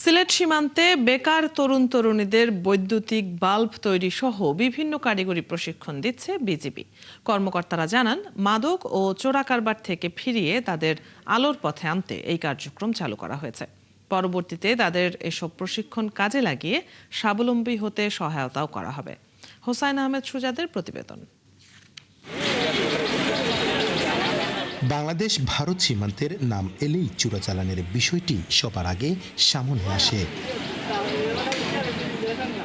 সিলেট সীমান্তে বেকার তরুণ তরুণীদের বৈদ্যুতিক বাল্ব তৈরি সহ বিভিন্ন কারিগরি প্রশিক্ষণ দিচ্ছে বিজিবি। কর্মকর্তারা জানান, মাদক ও চোরা কারবার থেকে ফিরিয়ে তাদের আলোর পথে আনতে এই কার্যক্রম চালু করা হয়েছে। পরবর্তীতে তাদের এসব প্রশিক্ষণ কাজে লাগিয়ে স্বাবলম্বী হতে সহায়তাও করা হবে। হোসাইন আহমেদ সুজাদের প্রতিবেদন। বাংলাদেশ ভারত সীমান্তের নাম এলেই চোরাচালানের বিষয়টি সবার আগে সামনে আসে।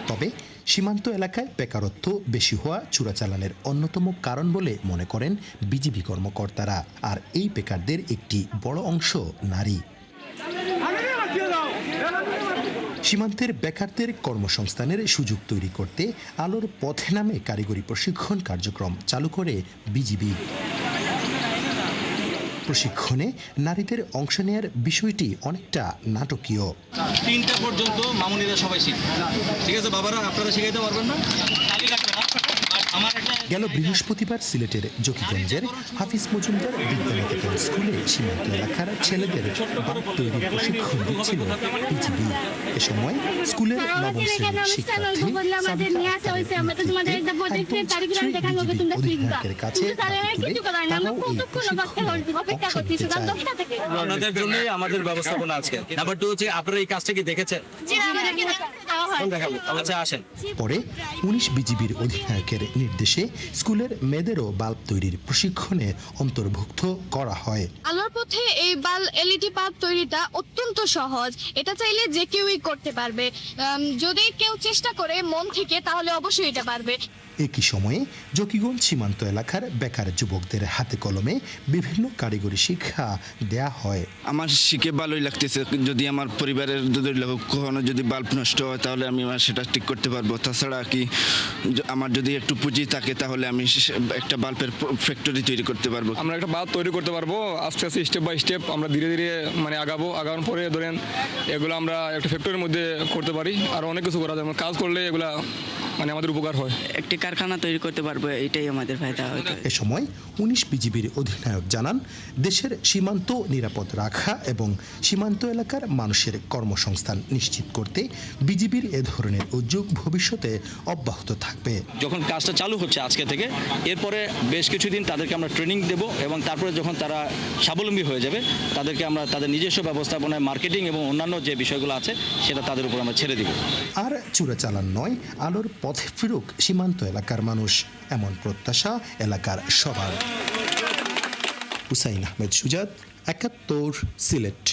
তবে সীমান্ত এলাকায় বেকারত্ব বেশি হওয়া চোরাচালানের অন্যতম কারণ বলে মনে করেন বিজিবি কর্মকর্তারা। আর এই বেকারদের একটি বড় অংশ নারী। সীমান্তের বেকারদের কর্মসংস্থানের সুযোগ তৈরি করতে আলোর পথে নামে কারিগরি প্রশিক্ষণ কার্যক্রম চালু করে বিজিবি। প্রশিক্ষণে নারীদের অংশ নেয়ার বিষয়টি অনেকটা নাটকীয়। 3টা পর্যন্ত মামুনিরা সবাই শিখবে, ঠিক আছে বাবারা, আপনারা শিখাইতে পারবেন না। গেল বৃহস্পতিবার সিলেটের জকিগঞ্জের হাফিজ মজুমদার বিদ্যানিকেতন স্কুলে সীমান্ত এলাকার ছেলেদের বাল্ব তৈরির প্রশিক্ষণ দিচ্ছিল বিজিবি। এ সময় স্কুলের নবম শ্রেণীর শিক্ষার্থী অধিনায়কের কাছে আপনাদের জন্য আমাদের ব্যবস্থাপনা আছে। নাম্বার 2 হচ্ছে আপনারা এই কাজটা কি দেখেছেন? আচ্ছা আসেন। পরে 19 বিজিবির অধিনায়কের নির্দেশে স্কুলের মেয়েদেরও বাল্ব তৈরির প্রশিক্ষণে অন্তর্ভুক্ত করা হয়। আলোর পথে এই এলইডি বাল্ব তৈরিটা অত্যন্ত সহজ। এটা চাইলে যে কেউই করতে পারবে। যদি কেউ চেষ্টা করে মন থেকে, তাহলে অবশ্যই এটা পারবে। একই সময়ে জকিগঞ্জ সীমান্ত এলাকার বেকার যুবকদের হাতে কলমে বিভিন্ন কারিগরি শিক্ষা দেয়া হয়। আমার শিখে ভালোই লাগতেছে। যদি আমার পরিবারের কখনো যদি বাল্ব নষ্ট হয় তাহলে আমি সেটা ঠিক করতে পারবো। তাছাড়া কি আমার যদি একটু পুঁজি থাকে তাহলে আমি একটা বাল্বের ফ্যাক্টরি তৈরি করতে পারবো। আমরা একটা বাল্ব তৈরি করতে পারবো। আস্তে আস্তে স্টেপ বাই স্টেপ আমরা ধীরে ধীরে আগানোর পরে ধরেন এগুলো আমরা একটা ফ্যাক্টরির মধ্যে করতে পারি। আর অনেক কিছু করা যায়, কাজ করলে এগুলা আমাদের উপকার হয়। একটি কারখানা তৈরি করতে পারবো, এটাই আমাদের ফায়দা হতো। এ সময় 19 বিজিবির অধিনায়ক জানান, দেশের সীমান্ত নিরাপদ রাখা এবং সীমান্ত এলাকার মানুষের কর্মসংস্থান নিশ্চিত করতে বিজিবির এ ধরনের উদ্যোগ ভবিষ্যতে অব্যাহত থাকবে। যখন কাজটা চালু হচ্ছে আজকে থেকে, এরপরে বেশ কিছুদিন তাদেরকে আমরা ট্রেনিং দেব এবং তারপরে যখন তারা স্বাবলম্বী হয়ে যাবে তাদেরকে আমরা তাদের নিজস্ব ব্যবস্থাপনায় মার্কেটিং এবং অন্যান্য যে বিষয়গুলো আছে সেটা তাদের উপর আমরা ছেড়ে দিব। আর চোরাচালান নয়, আলোর পথে ফিরুক সীমান্ত এলাকার মানুষ, এমন প্রত্যাশা এলাকার সবার। হুসাইন আহমেদ সুজাত, 71 সিলেট।